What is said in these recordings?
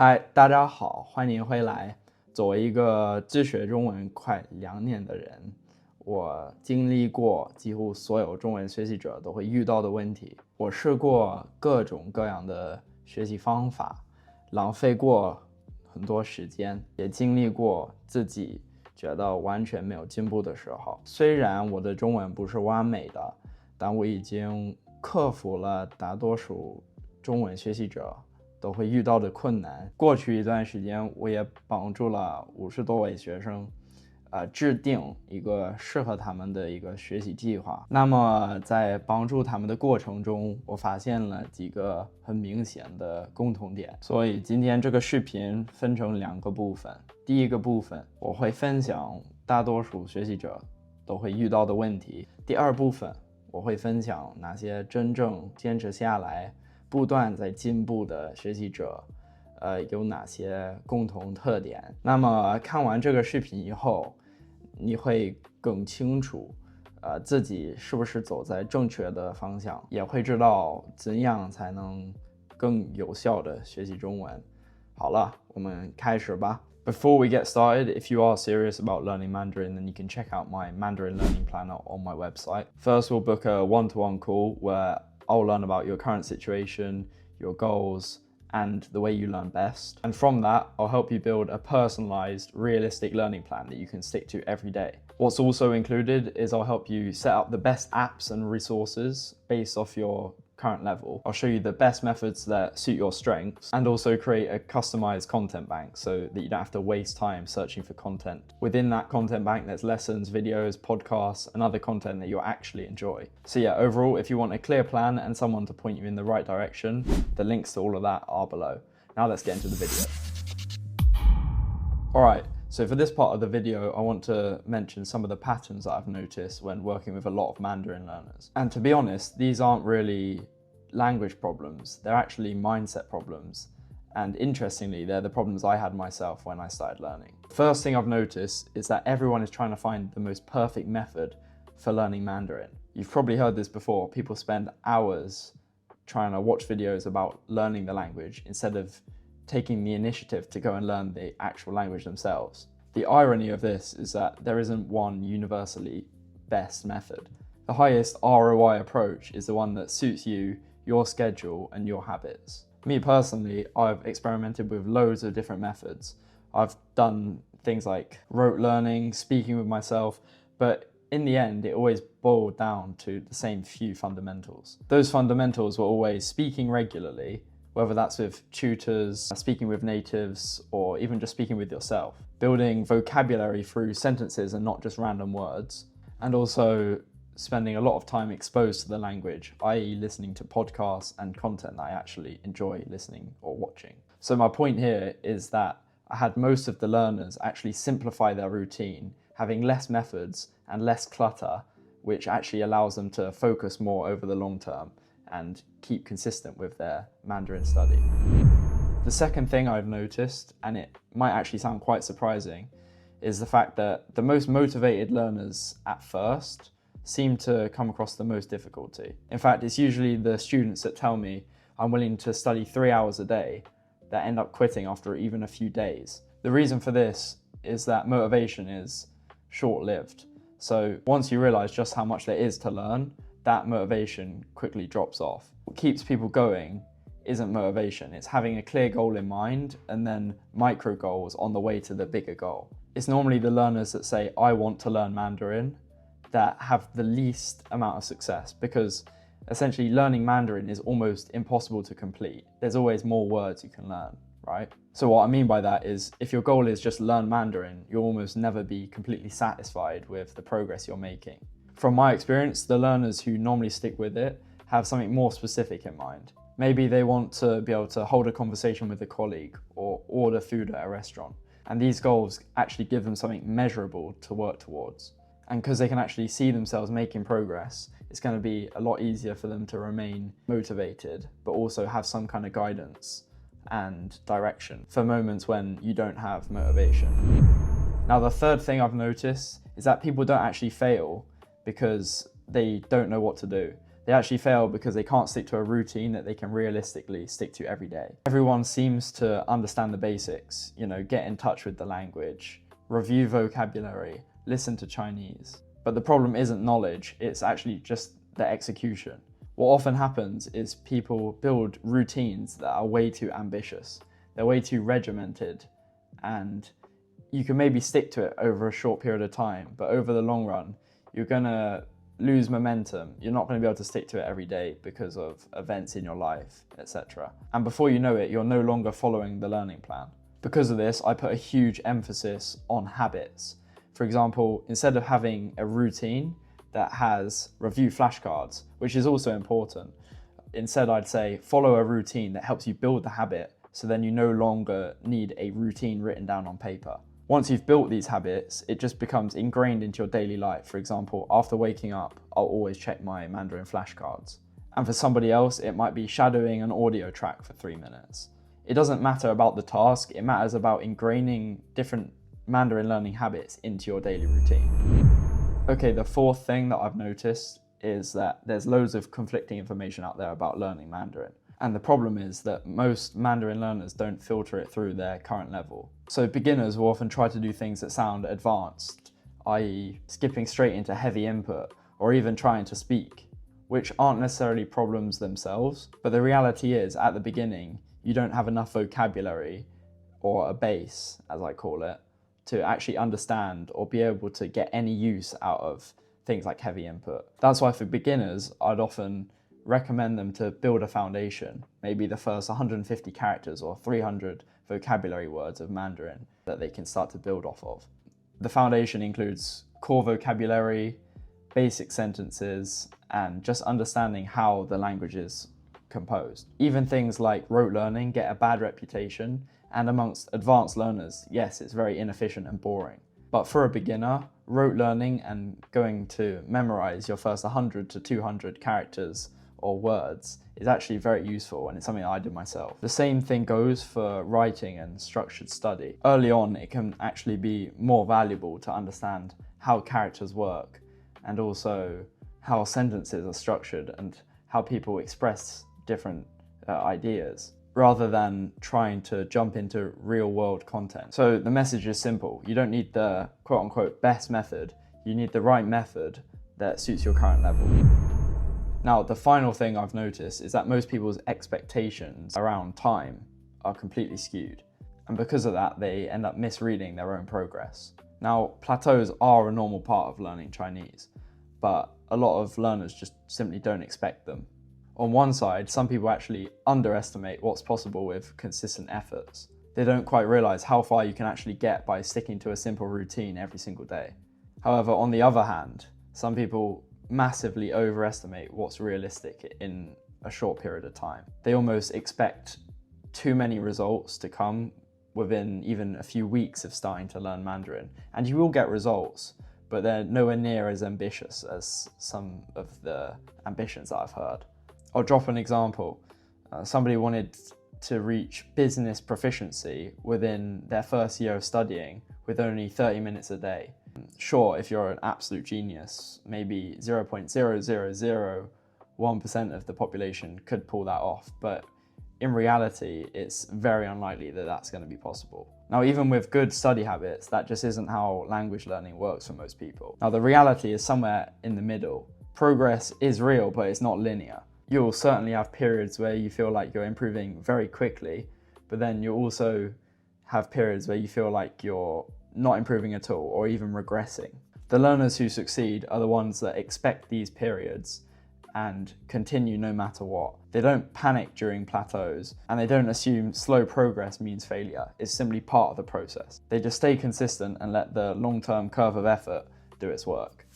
嗨，大家好，欢迎回来。作为一个自学中文快2年的人，我经历过几乎所有中文学习者都会遇到的问题。我试过各种各样的学习方法，浪费过很多时间，也经历过自己觉得完全没有进步的时候。虽然我的中文不是完美的，但我已经克服了大多数中文学习者都会遇到的困难。过去一段时间，我也帮助了50多位学生，制定一个适合他们的一个学习计划。那么在帮助他们的过程中，我发现了几个很明显的共同点。所以今天这个视频分成2个部分。第一个部分，我会分享大多数学习者都会遇到的问题。第二部分，我会分享那些真正坚持下来不断在进步的学习者，有哪些共同特点。那么看完这个视频以后，你会更清楚，自己是不是走在正确的方向，也会知道怎样才能更有效的学习中文。好了，我们开始吧。Before we get started, if you are serious about learning Mandarin, then you can check out my Mandarin learning planner on my website. First, we'll book a one-to-one call where I'll learn about your current situation, your goals, and the way you learn best. And from that, I'll help you build a personalized, realistic learning plan that you can stick to every day. What's also included is I'll help you set up the best apps and resources based off your current level. I'll show you the best methods that suit your strengths and also create a customized content bank so that you don't have to waste time searching for content. Within that content bank, there's lessons, videos, podcasts, and other content that you'll actually enjoy. So yeah, overall, if you want a clear plan and someone to point you in the right direction, the links to all of that are below. Now let's get into the video. All right. So for this part of the video, I want to mention some of the patterns that I've noticed when working with a lot of Mandarin learners. And to be honest, these aren't really language problems, they're actually mindset problems. And interestingly, they're the problems I had myself when I started learning. First thing I've noticed is that everyone is trying to find the most perfect method for learning Mandarin. You've probably heard this before. People spend hours trying to watch videos about learning the language instead of taking the initiative to go and learn the actual language themselves. The irony of this is that there isn't one universally best method. The highest ROI approach is the one that suits you, your schedule, and your habits. Me personally, I've experimented with loads of different methods. I've done things like rote learning, speaking with myself, but in the end, it always boiled down to the same few fundamentals. Those fundamentals were always speaking regularly, whether that's with tutors, speaking with natives, or even just speaking with yourself. Building vocabulary through sentences and not just random words. And also spending a lot of time exposed to the language, i.e. listening to podcasts and content that I actually enjoy listening or watching. So my point here is that I had most of the learners actually simplify their routine, having less methods and less clutter, which actually allows them to focus more over the long term and keep consistent with their Mandarin study. The second thing I've noticed, and it might actually sound quite surprising, is the fact that the most motivated learners at first seem to come across the most difficulty. In fact, it's usually the students that tell me I'm willing to study 3 hours a day that end up quitting after even a few days. The reason for this is that motivation is short-lived. So once you realize just how much there is to learn, that motivation quickly drops off. What keeps people going isn't motivation, it's having a clear goal in mind and then micro goals on the way to the bigger goal. It's normally the learners that say, I want to learn Mandarin, that have the least amount of success, because essentially learning Mandarin is almost impossible to complete. There's always more words you can learn, right? So what I mean by that is if your goal is just learn Mandarin, you'll almost never be completely satisfied with the progress you're making. From my experience, the learners who normally stick with it have something more specific in mind. Maybe they want to be able to hold a conversation with a colleague or order food at a restaurant. And these goals actually give them something measurable to work towards. And because they can actually see themselves making progress, it's going to be a lot easier for them to remain motivated, but also have some kind of guidance and direction for moments when you don't have motivation. Now, the third thing I've noticed is that people don't actually fail because they don't know what to do. They actually fail because they can't stick to a routine that they can realistically stick to every day. Everyone seems to understand the basics, get in touch with the language, review vocabulary, listen to Chinese. But the problem isn't knowledge, it's actually just the execution. What often happens is people build routines that are way too ambitious. They're way too regimented, and you can maybe stick to it over a short period of time, but over the long run, you're gonna lose momentum. You're not going to be able to stick to it every day because of events in your life, etc. And before you know it, you're no longer following the learning plan. Because of this, I put a huge emphasis on habits. For example, instead of having a routine that has review flashcards, which is also important, instead I'd say follow a routine that helps you build the habit, so then you no longer need a routine written down on paper. Once you've built these habits, it just becomes ingrained into your daily life. For example, after waking up, I'll always check my Mandarin flashcards. And for somebody else, it might be shadowing an audio track for 3 minutes. It doesn't matter about the task, it matters about ingraining different Mandarin learning habits into your daily routine. Okay, the fourth thing that I've noticed is that there's loads of conflicting information out there about learning Mandarin. And the problem is that most Mandarin learners don't filter it through their current level. So beginners will often try to do things that sound advanced, i.e. skipping straight into heavy input, or even trying to speak, which aren't necessarily problems themselves, but the reality is, at the beginning, you don't have enough vocabulary, or a base, as I call it, to actually understand or be able to get any use out of things like heavy input. That's why for beginners, I'd often recommend them to build a foundation, maybe the first 150 characters or 300 vocabulary words of Mandarin that they can start to build off of. The foundation includes core vocabulary, basic sentences, and just understanding how the language is composed. Even things like rote learning get a bad reputation, and amongst advanced learners, yes, it's very inefficient and boring. But for a beginner, rote learning and going to memorize your first 100 to 200 characters or words is actually very useful, and it's something I did myself. The same thing goes for writing and structured study. Early on, it can actually be more valuable to understand how characters work, and also how sentences are structured and how people express different ideas, rather than trying to jump into real world content. So the message is simple. You don't need the quote unquote best method, you need the right method that suits your current level. Now, the final thing I've noticed is that most people's expectations around time are completely skewed. And because of that, they end up misreading their own progress. Now, plateaus are a normal part of learning Chinese, but a lot of learners just simply don't expect them. On one side, some people actually underestimate what's possible with consistent efforts. They don't quite realize how far you can actually get by sticking to a simple routine every single day. However, on the other hand, some people massively overestimate what's realistic in a short period of time. They almost expect too many results to come within even a few weeks of starting to learn Mandarin. And you will get results, but they're nowhere near as ambitious as some of the ambitions that I've heard. I'll drop an example. Somebody wanted to reach business proficiency within their first year of studying with only 30 minutes a day. Sure, if you're an absolute genius, maybe 0.0001% of the population could pull that off, but in reality, it's very unlikely that that's going to be possible. Now, even with good study habits, that just isn't how language learning works for most people. Now, the reality is somewhere in the middle. Progress is real, but it's not linear. You'll certainly have periods where you feel like you're improving very quickly, but then you'll also have periods where you feel like you're not improving at all or even regressing. The learners who succeed are the ones that expect these periods and continue no matter what. They don't panic during plateaus, and they don't assume slow progress means failure. It's simply part of the process. They just stay consistent and let the long-term curve of effort do its work.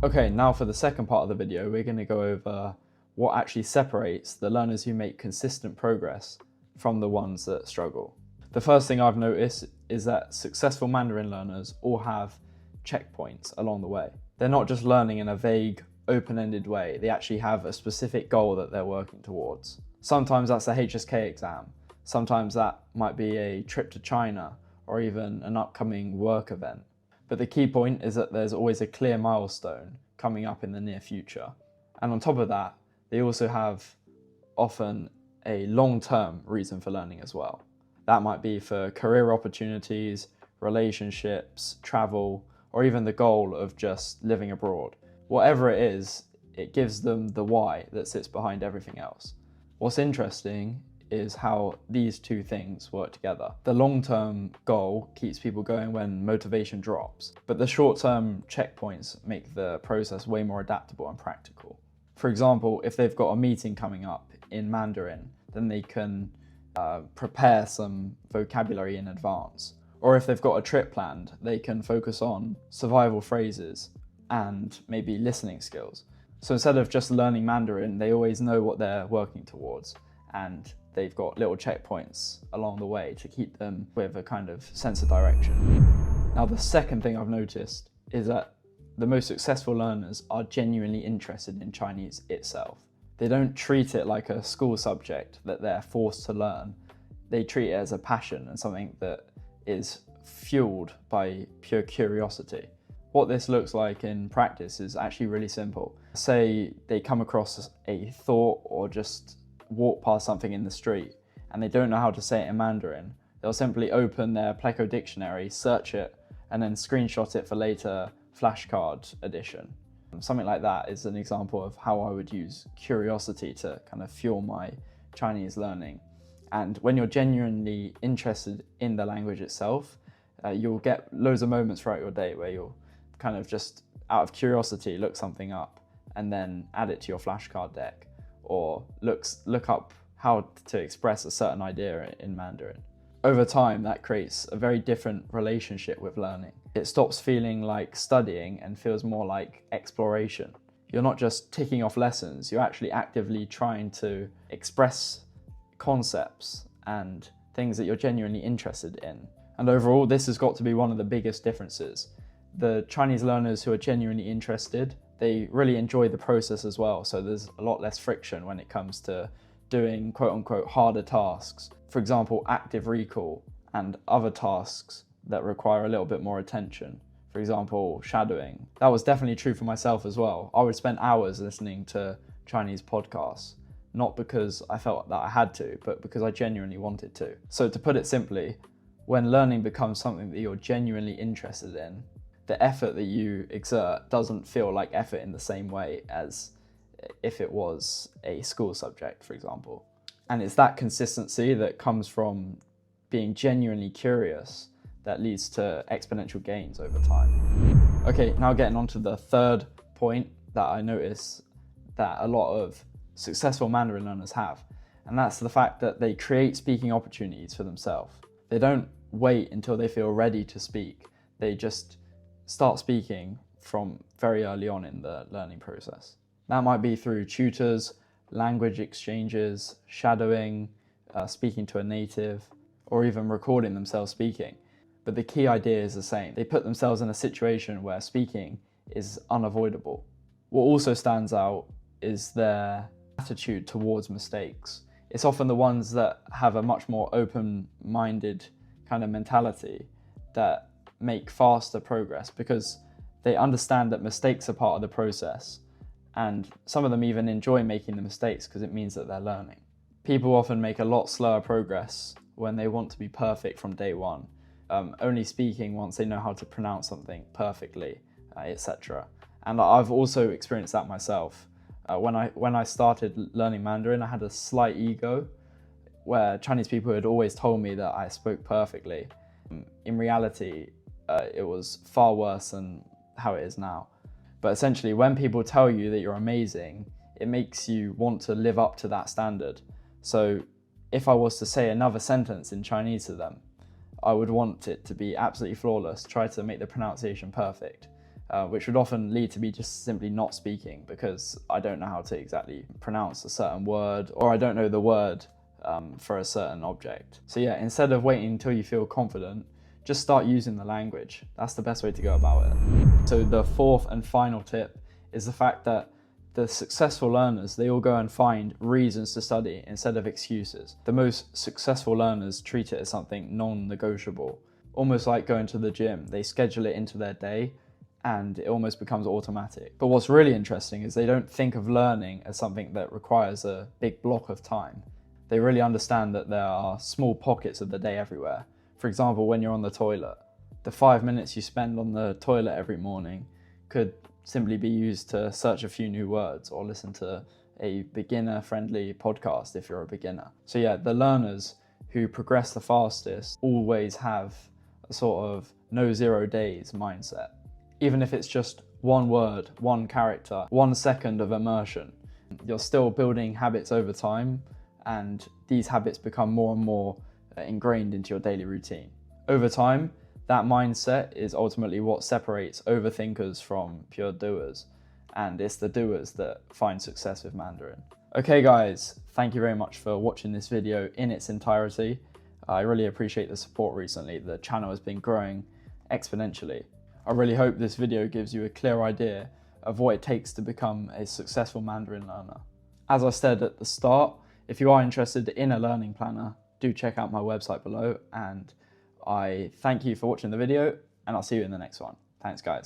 Okay, now for the second part of the video, we're going to go over what actually separates the learners who make consistent progress from the ones that struggle. The first thing I've noticed is that successful Mandarin learners all have checkpoints along the way. They're not just learning in a vague, open-ended way. They actually have a specific goal that they're working towards. Sometimes that's a HSK exam. Sometimes that might be a trip to China or even an upcoming work event. But the key point is that there's always a clear milestone coming up in the near future. And on top of that, they also have often a long-term reason for learning as well. That might be for career opportunities, relationships, travel, or even the goal of just living abroad. Whatever it is, it gives them the why that sits behind everything else. What's interesting is how these two things work together. The long-term goal keeps people going when motivation drops, but the short-term checkpoints make the process way more adaptable and practical. For example, if they've got a meeting coming up in Mandarin, then they can prepare some vocabulary in advance. Or if they've got a trip planned, they can focus on survival phrases and maybe listening skills. So instead of just learning Mandarin, they always know what they're working towards, and they've got little checkpoints along the way to keep them with a kind of sense of direction. Now, the second thing I've noticed is that the most successful learners are genuinely interested in Chinese itself. They don't treat it like a school subject that they're forced to learn. They treat it as a passion and something that is fueled by pure curiosity. What this looks like in practice is actually really simple. Say they come across a thought or just walk past something in the street and they don't know how to say it in Mandarin. They'll simply open their Pleco dictionary, search it, and then screenshot it for later flashcard edition. Something like that is an example of how I would use curiosity to kind of fuel my Chinese learning. And when you're genuinely interested in the language itself, you'll get loads of moments throughout your day where you'll kind of just out of curiosity look something up and then add it to your flashcard deck, or look up how to express a certain idea in Mandarin. Over time, that creates a very different relationship with learning. It stops feeling like studying and feels more like exploration. You're not just ticking off lessons, you're actually actively trying to express concepts and things that you're genuinely interested in. And overall, this has got to be one of the biggest differences. The Chinese learners who are genuinely interested, they really enjoy the process as well, so there's a lot less friction when it comes to doing quote-unquote harder tasks. For example, active recall and other tasks that require a little bit more attention. For example, shadowing. That was definitely true for myself as well. I would spend hours listening to Chinese podcasts, not because I felt that I had to, but because I genuinely wanted to. So to put it simply, when learning becomes something that you're genuinely interested in, the effort that you exert doesn't feel like effort in the same way as if it was a school subject, for example. And it's that consistency that comes from being genuinely curious that leads to exponential gains over time. Okay, now getting on to the third point that I notice that a lot of successful Mandarin learners have, and that's the fact that they create speaking opportunities for themselves. They don't wait until they feel ready to speak. They just start speaking from very early on in the learning process. That might be through tutors, language exchanges, shadowing, speaking to a native, or even recording themselves speaking. But the key idea is the same. They put themselves in a situation where speaking is unavoidable. What also stands out is their attitude towards mistakes. It's often the ones that have a much more open-minded kind of mentality that make faster progress because they understand that mistakes are part of the process, and some of them even enjoy making the mistakes because it means that they're learning. People often make a lot slower progress when they want to be perfect from day one, only speaking once they know how to pronounce something perfectly, etc. And I've also experienced that myself. When I started learning Mandarin, I had a slight ego where Chinese people had always told me that I spoke perfectly. In reality, it was far worse than how it is now. But essentially, when people tell you that you're amazing, it makes you want to live up to that standard. So if I was to say another sentence in Chinese to them, I would want it to be absolutely flawless, try to make the pronunciation perfect, which would often lead to me just simply not speaking because I don't know how to exactly pronounce a certain word, or I don't know the word for a certain object. So yeah, instead of waiting until you feel confident, just start using the language. That's the best way to go about it. So the fourth and final tip is the fact that the successful learners, they all go and find reasons to study instead of excuses. The most successful learners treat it as something non-negotiable, almost like going to the gym. They schedule it into their day and it almost becomes automatic. But what's really interesting is they don't think of learning as something that requires a big block of time. They really understand that there are small pockets of the day everywhere. For example, when you're on the toilet, the 5 minutes you spend on the toilet every morning could simply be used to search a few new words or listen to a beginner-friendly podcast if you're a beginner. So yeah, the learners who progress the fastest always have a sort of no 0 days mindset. Even if it's just one word, one character, 1 second of immersion, you're still building habits over time, and these habits become more and more ingrained into your daily routine. Over time, that mindset is ultimately what separates overthinkers from pure doers, and it's the doers that find success with Mandarin. Okay guys, thank you very much for watching this video in its entirety. I really appreciate the support recently. The channel has been growing exponentially. I really hope this video gives you a clear idea of what it takes to become a successful Mandarin learner. As I said at the start, if you are interested in a learning planner, do check out my website below, and I thank you for watching the video, and I'll see you in the next one. Thanks guys.